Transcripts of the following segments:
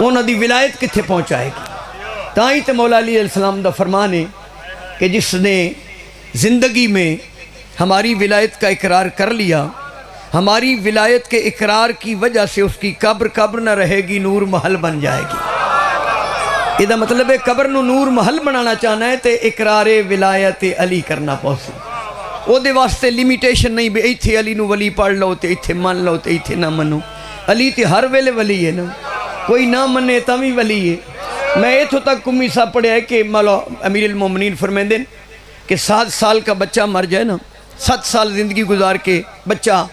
انہوں دی ولایت کتھے پہنچائے گی. تاں ہی تے مولا علی علیہ السلام دا فرمان ہے کہ جس نے زندگی میں ہماری ولایت کا اقرار کر لیا، ہماری ولایت کے اقرار کی وجہ سے اس کی قبر نہ رہے گی، نور محل بن جائے گی. یہ مطلب ہے قبر نو نور محل بنانا چاہنا ہے تے اقرار ولایت علی کرنا پوسی. او دے واسطے لیمیٹیشن نہیں بھی ایتھے علی نو ولی پڑھ لو تے ایتھے من لو تے ایتھے نہ منو. علی تے ہر ویلے ولی ہے نا، کوئی نہ منے تاں بھی ولی ہے. میں ایتھوں تک کمی صاحب پڑھیا ہے کہ مولا امیر المومنین فرمائندے کہ 7 سال کا بچہ مر جائے نا، 7 سال زندگی گزار کے بچہ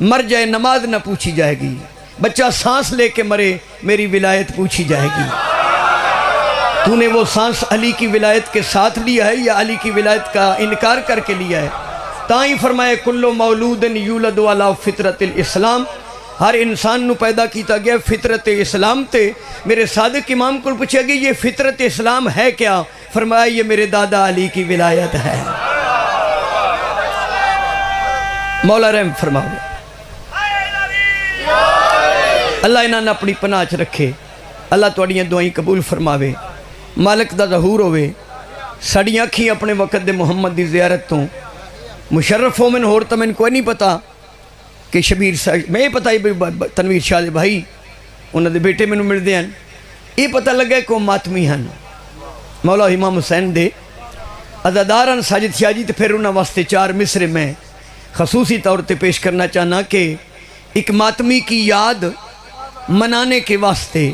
مر جائے، نماز نہ پوچھی جائے گی. بچہ سانس لے کے مرے، میری ولایت پوچھی جائے گی. تو نے وہ سانس علی کی ولایت کے ساتھ لیا ہے یا علی کی ولایت کا انکار کر کے لیا ہے؟ تاں ہی فرمائے کلو مولود یولد علی فطرت الاسلام، ہر انسان نو پیدا کیتا گیا فطرت اسلام تے. میرے صادق امام کو پوچھا گیا یہ فطرت اسلام ہے کیا؟ فرمایا یہ میرے دادا علی کی ولایت ہے. مولا رحم فرماؤ، اللہ انہاں نے اپنی پناہ چ رکھے، اللہ تواڈیاں دعائیں قبول فرماوے، مالک دا ظہور ہوئے. ساڑیاں اکھیں اپنے وقت دے محمد دی زیارت تو مشرف ہو. من ہور تا من کوئی نہیں پتا کہ شبیر صاحب، میں یہ پتا ہی تنویر شاہ دے بھائی انہوں دے بیٹے میں مل دے ہیں، یہ پتا لگا کہ وہ ماتمی ہیں. مولا امام حسین دے عزاداران ساجد شاہ جی. تو پھر انہوں واسطے 4 مصرے میں خصوصی طور تے پیش کرنا چاہنا کہ ایک ماتمی کی یاد منانے کے واسطے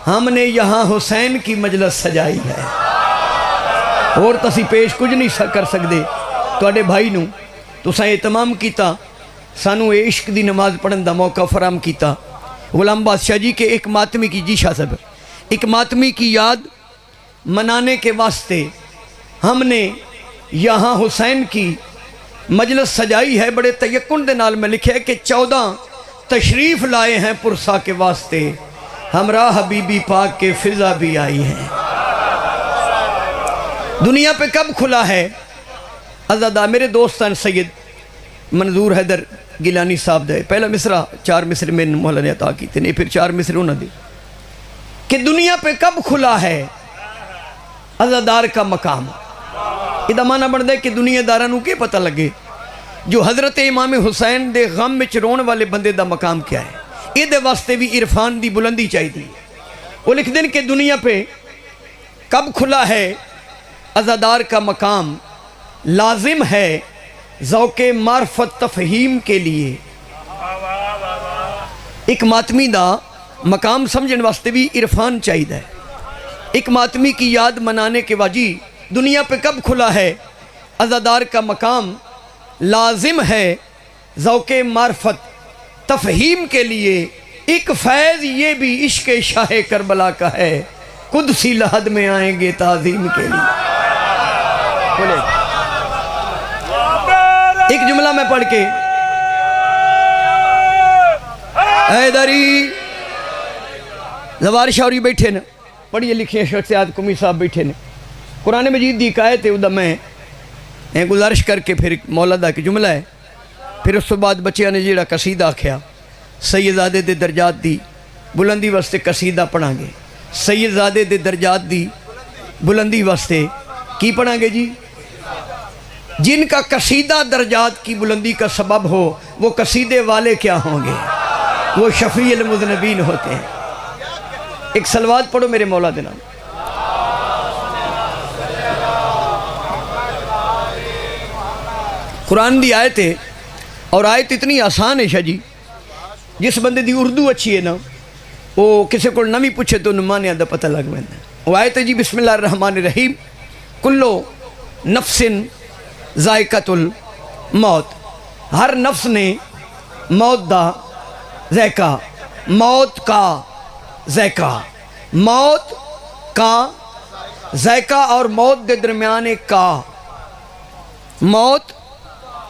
ہم نے یہاں حسین کی مجلس سجائی ہے. اور تسی پیش کچھ نہیں کر سکتے. توڑے بھائی نو تو سائیں اہتمام کیتا، سانو عشق دی نماز پڑھن دا موقع فراہم کیتا. غلام بادشاہ جی کے ایک ماتمی کی، جی شاہ صاحب، ایک ماتمی کی یاد منانے کے واسطے ہم نے یہاں حسین کی مجلس سجائی ہے. بڑے تیقن دے نال میں لکھے کہ 14 تشریف لائے ہیں پرسا کے واسطے، ہمراہ حبیبی پاک کے فضا بھی آئی ہیں. دنیا پہ کب کھلا ہے عزادہ؟ میرے دوستان سید منظور حیدر گیلانی صاحب دے پہلا مصرہ 4 مصرے میں مولا نے عطا کیتے نہیں، پھر 4 مصرے انہوں نے کہ دنیا پہ کب کھلا ہے عزادار کا مقام. یہ معنی بڑھ ہے کہ دنیا دارانوں کے پتہ لگے جو حضرت امام حسین دے غم میں رون والے بندے دا مقام کیا ہے. یہ دے واسطے بھی عرفان دی بلندی چاہی دی. وہ لکھ دیں کہ دنیا پہ کب کھلا ہے عزادار کا مقام، لازم ہے ذوق معرفت تفہیم کے لیے. ایک ماتمی دا مقام سمجھن واسطے بھی عرفان چاہیے. ایک ماتمی کی یاد منانے کے واجی دنیا پہ کب کھلا ہے عزادار کا مقام، لازم ہے ذوق معرفت تفہیم کے لیے. ایک فیض یہ بھی عشق شاہ کربلا کا ہے، قدسی لحد میں آئیں گے تعظیم کے لیے. ایک جملہ میں پڑھ کے حیدری زوار شاوری بیٹھے نا، پڑھیے لکھیں شخصیات کمی صاحب بیٹھے نا. قرآن مجید دی آیت ہے، ادھا میں گزارش کر کے پھر مولا دا کی جملہ ہے. پھر اس تو بعد بچیاں نے جیڑا قصیدہ آکھیا سیدزادے دے درجات دی بلندی واسطے قصیدہ پڑھاں گے. سیدزادے دے درجات دی بلندی واسطے کی پڑھاں گے جی؟ جن کا قصیدہ درجات کی بلندی کا سبب ہو وہ قصیدے والے کیا ہوں گے؟ وہ شفیع المذنبین ہوتے ہیں. ایک صلوات پڑھو میرے مولا دے نام. قرآن دی آیت ہے اور آیت اتنی آسان ہے شاہ جی، جس بندے دی اردو اچھی ہے نا وہ کسی کو نمی پوچھے تو نمانے دا پتہ لگ میں. وہ آیت ہے جی بسم اللہ الرحمن الرحیم، کلو نفس ذائقۃ الموت، ہر نفس نے موت دا ذائقہ، موت کا ذائقہ، موت کا ذائقہ اور موت دے درمیان ایک کا، موت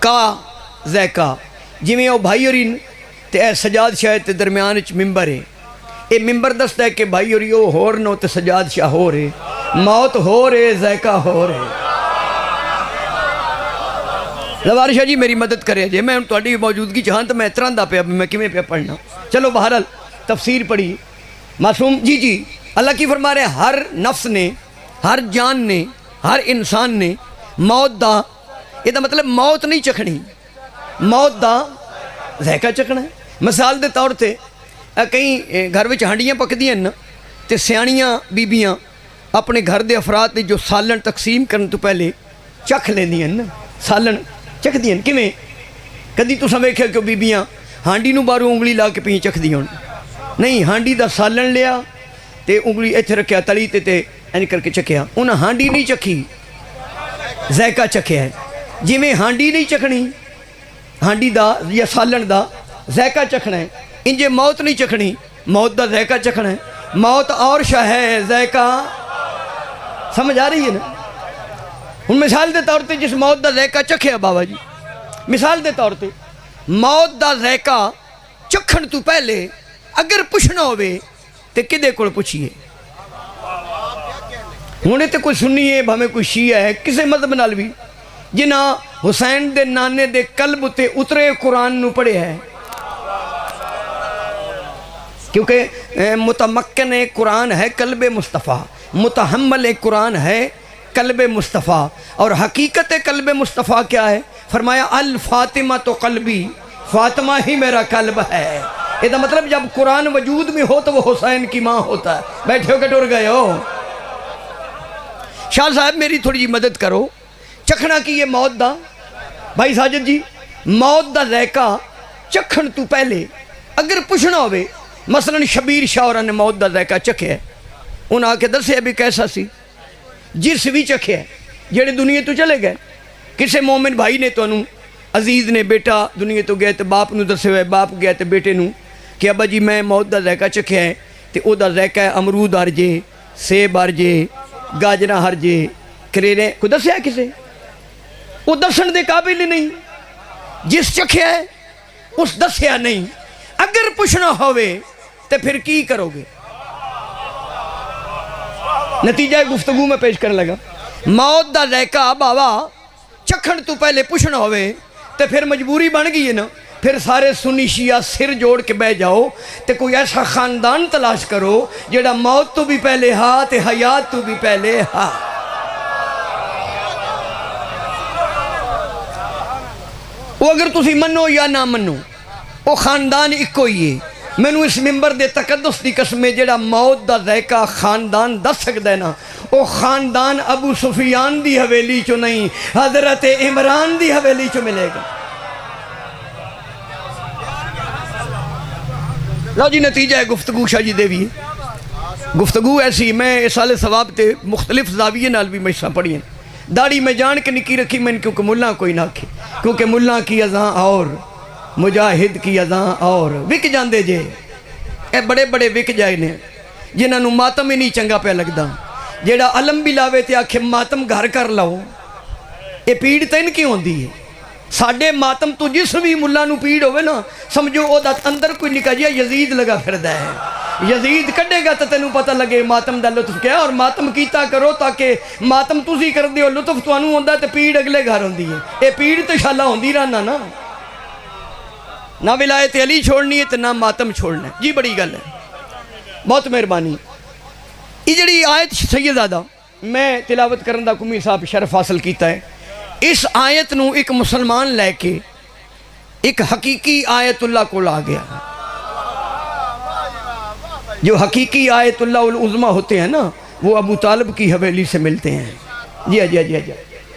کا ذائقہ. جی میں وہ بھائی اور تے اے سجاد شاہ تے درمیان اچ ممبر ہے. اے ممبر دستا ہے کہ بھائی اور یہ ہور نو تے سجاد شاہ ہو رہے، موت ہو رہے، ذائقہ ہو رہے. زوار شاہ جی میری مدد کرے جی، میں تہاڈی موجودگی چاہاں تو میں اتران دا پہ اب میں کیویں پہ پڑھنا. چلو بہرحال تفسیر پڑھی معصوم جی اللہ کی فرما رہے ہیں ہر نفس نے، ہر جان نے، ہر انسان نے موت دا، یہ مطلب موت نہیں چکھنی، موت دا ذائقہ چکھنا ہے۔ مثال دے طور تے کئی گھر وچ ہانڈیاں پکدیاں نا تے سیاڑیاں بیبیاں اپنے گھر دے افراد دے جو سالن تقسیم کرن تو پہلے چکھ لیندیاں نا، سالن چکھدیاں کیویں؟ کدی تساں ویکھیا کہ بیبیاں ہانڈی نو باہروں انگلی لا کے پی چکھدیاں نہیں، ہانڈی دا سالن لیا تے انگلی ایتھے رکھیا تلی تے اینج کر کے چکھیا، انہاں ہانڈی نہیں چکھی، ذائقہ چکھیا ہے۔ جویں ہانڈی نہیں چکھنی، ہانڈی دا یا سالن دا ذائقہ چکھنا ہے، انجے موت نہیں چکھنی، موت دا ذائقہ چکھنا ہے۔ موت اور شے ہے، ذائقہ سمجھ آ رہی ہے نا؟ ہن مثال دے طور تے جس موت دا ذائقہ چکھیا بابا جی، مثال دے طور تے موت دا ذائقہ چکھن تو پہلے اگر پوچھنا ہوئے تے کدے کول پوچھئے؟ ہونے تے کوئی سنی ہے بھامے کوئی شیعہ ہے کسے مذہب نال بھی جنہ حسین دے نانے دے قلب تے اترے قرآن نو پڑھے ہے، کیونکہ متمکن قرآن ہے قلب مصطفیٰ، متحمل قرآن ہے قلب مصطفیٰ، اور حقیقت قلب مصطفیٰ کیا ہے؟ فرمایا الفاطمہ تو قلبی، فاطمہ ہی میرا قلب ہے۔ یہ مطلب جب قرآن وجود میں ہو تو وہ حسین کی ماں ہوتا ہے۔ بیٹھے ہو کہ ٹر گئے ہو؟ شاہ صاحب میری تھوڑی جی مدد کرو، چکھنا کی یہ موت دا، بھائی ساجد جی موت دا ذائقہ چکھن تو پہلے اگر پوچھنا ہوئے، مثلا شبیر شاہ اور نے موت دا ذائقہ چکھے ہے، انہاں آ کے دسے بھی کیسا سی؟ جس بھی چکھے ہے جیڑے دنیا تو چلے گئے، کسے مومن بھائی نے تو انہوں عزیز نے بیٹا دنیا تو گئے تو باپ نو دسے ہوئے، باپ گئے تو بیٹے نو کہ ابا جی میں موت دا ذائقہ چکھے ہے، تو او دا ذائقہ ہے امرود ہر جے، سیب ہر جے، گاجرہ ہر جے، کریرے، کوئی دسیا کسے؟ وہ دسن دے قابل ہی نہیں، جس چکھے ہے اس دسیا نہیں۔ اگر پوچھنا ہوئے تو پھر کی کرو گے؟ نتیجہ گفتگو میں پیش کرنے لگا، موت دا ذائقہ بابا چکھن تو پہلے پوچھنا ہوئے تو پھر مجبوری بن گئی ہے نا، پھر سارے سنی شیعہ سر جوڑ کے بہ جاؤ تو کوئی ایسا خاندان تلاش کرو جیڑا موت تو بھی پہلے ہا تے حیات تو بھی پہلے ہا۔ وہ اگر تسی منو یا نہ منو وہ خاندان ایک کوئی ہے۔ میں نو اس ممبر دے تقدس دی قسمیں جیڑا موت دا ذائقہ خاندان دس سکتا ہے نا، وہ خاندان ابو سفیان دی حویلی چو نہیں، حضرت عمران دی حویلی چو ملے گا۔ لو جی نتیجہ ہے گفتگو شاہ جی دیوی گفتگو ایسی، میں اس سال ثواب تے مختلف زاویے نال بھی مجھساں پڑھی ہیں، داڑھی میں جان کے نکی رکھی میں کیونکہ ملہ کوئی نہ کھے، کیونکہ ملہ کی ازاں اور مجاہد کی ازاں اور وک جاندے جے، اے بڑے بڑے وک جائے نے جنہاں نو ماتم ہی نہیں چنگا پہ لگدا، جیڑا علم بھی لاوے تے آکھے ماتم گھر کر لاؤ، اے پیڑ تین کی ہوندی ہے؟ ساڑھے ماتم تو جس بھی ملہ نو پیڑ ہوئے نا سمجھو او دا اندر کوئی نکا جیا یزید لگا پھردہ ہے، یزید کڈے گا تو تینوں پتہ لگے ماتم دا لطف کیا، اور ماتم کیتا کرو تاکہ ماتم تسی کر دیو لطف تو انہوں ہوندہ تے پیڑ اگلے گھر ہوندی ہے، اے پیڑ تو شاللہ ہوندی رہنا نا، نہ ولایت علی چھوڑنی ہے تو نہ ماتم چھوڑنا ہے۔ جی بڑی گل ہے، بہت مہربانی۔ یہ جڑی آیت سیدادہ میں تلاوت کرن دا کمی صاحب شرف حاصل کیتا ہے، اس آیت نو ایک مسلمان لے کے ایک حقیقی آیت اللہ کو لا گیا، جو حقیقی آیت اللہ العظمہ ہوتے ہیں نا وہ ابو طالب کی حویلی سے ملتے ہیں۔ جی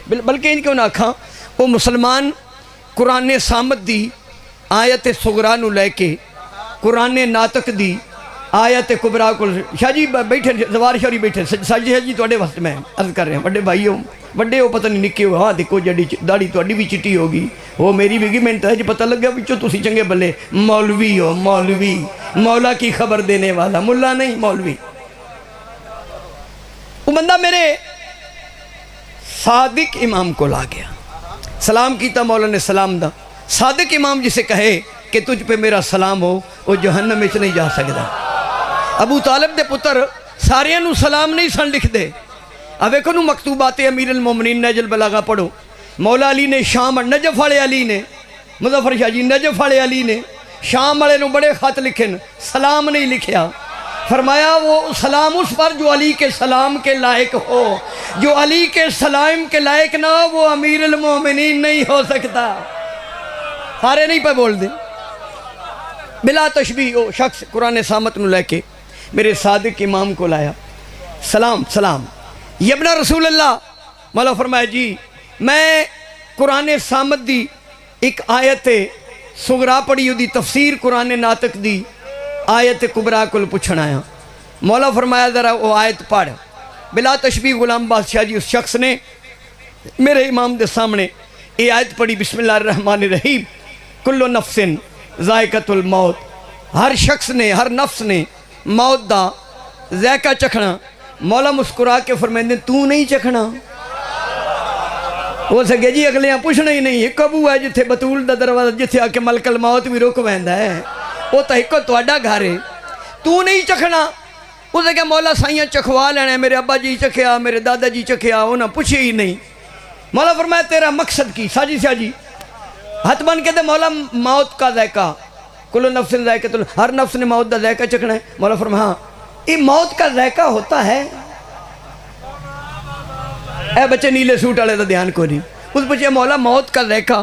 بلکہ ان کو نہ کھاں وہ مسلمان قرآن صامت دی آیت صغرا نو لے کے قرآن ناطق دی آیت کبرا کو شاہ جی بیٹھے زوار شوری بیٹھے ساجد جی توڑے وقت میں عرض کر رہے ہیں بڑے بھائی ہو بڑے ہو پتہ نہیں نکے ہو، ہاں دیکھو جڑی داڑھی توڑی بھی چٹی ہوگی وہ میری بھی منت ہے جی پتہ لگ گیا بچوں تسی چنگے بلے مولوی ہو، مولوی مولا کی خبر دینے والا، ملا نہیں مولوی۔ وہ بندہ میرے صادق امام کو لا گیا، سلام کیتا مولا نے سلام دا، صادق امام جسے کہے کہ تجھ پہ میرا سلام ہو وہ جہنم میں نہیں جا سکتا۔ ابو طالب دے پتر سارے نو سلام نہیں سن لکھ دے، اب ایک نو مکتوبات امیر المومنین نہج البلاغہ پڑھو، مولا علی نے شام نجف والے علی نے مظفر شاہ جی نجف والے علی نے شام والے نو بڑے خط لکھن، سلام نہیں لکھیا، فرمایا وہ سلام اس پر جو علی کے سلام کے لائق ہو، جو علی کے سلام کے لائق نہ ہو وہ امیر المومنین نہیں ہو سکتا۔ سارے نہیں پہ بول دیں۔ بلا تشبیہ وہ شخص قرآن سامت نو لے کے میرے صادق امام کو لایا، سلام سلام یبنا رسول اللہ۔ مولا فرمایا جی میں قرآن سامت دی ایک آیت سغرا پڑھی دی تفسیر قرآن ناطق دی آیت کبرا کل پوچھنا آیا۔ مولا فرمایا ذرا وہ آیت پڑھ۔ بلا تشبیہ غلام بادشاہ جی اس شخص نے میرے امام دے سامنے یہ آیت پڑھی، بسم اللہ الرحمن الرحیم، کل نفس ذائقۃ الموت، ہر شخص نے ہر نفس نے موت دا ذائقہ چکھنا۔ مولا مسکرا کے فرمائیں تو نہیں چکھنا؟ ہو سکے جی اگلے پوچھنا ہی نہیں، ایک ابو ہے جتھے بطول دا دروازہ جتھے آ کے ملک الموت بھی رک ویندا ہے، وہ تو ایک تہاڈا گھر ہے، تو نہیں چکھنا؟ اسے کہ مولا سائیاں چکھوا لینا ہے، میرے ابا جی چکھیا، میرے دادا جی چکھیا، انہاں پوچھے ہی نہیں۔ مولا فرمایا تیرا مقصد کی؟ ساجی سیاہ جی ہاتھ بن کے دے مولا موت کا ذائقہ، کل نفس ذائقۃ، ہر نفس نے موت دا ذائقہ چکھنا ہے۔ مولا فرمایا ہاں یہ موت کا ذائقہ ہوتا ہے؟ اے بچے نیلے سوٹ والے دا دھیان کو نہیں، اس بچے مولا موت کا ذائقہ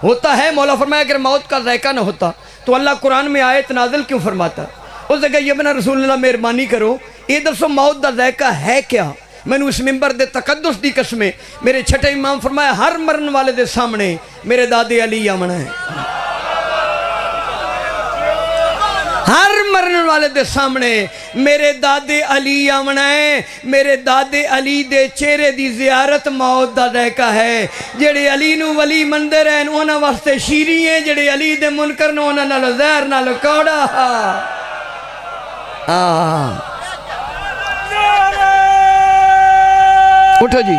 ہوتا ہے؟ مولا فرمایا اگر موت کا ذائقہ نہ ہوتا تو اللہ قرآن میں آیت نازل کیوں فرماتا؟ اس نے کہا یہ بنا رسول اللہ مہربانی کرو یہ دسو موت دا ذائقہ ہے کیا؟ میں نے اس ممبر دے تقدس دی قسمیں میرے چھٹے امام فرمایا ہر مرن والے دے سامنے میرے دادے علی آمنا ہے، ہر مرن والے دے سامنے میرے دادے علی آمنا ہے۔ میرے دادے علی دے چہرے دی زیارت موت دا ذائقہ ہے۔ جڑے علی نو ولی مندر ہیں انہاں واسطے شیری ہیں، جڑے علی دے منکر نو انہاں نال زہر نال کوڑا۔ اٹھو جی۔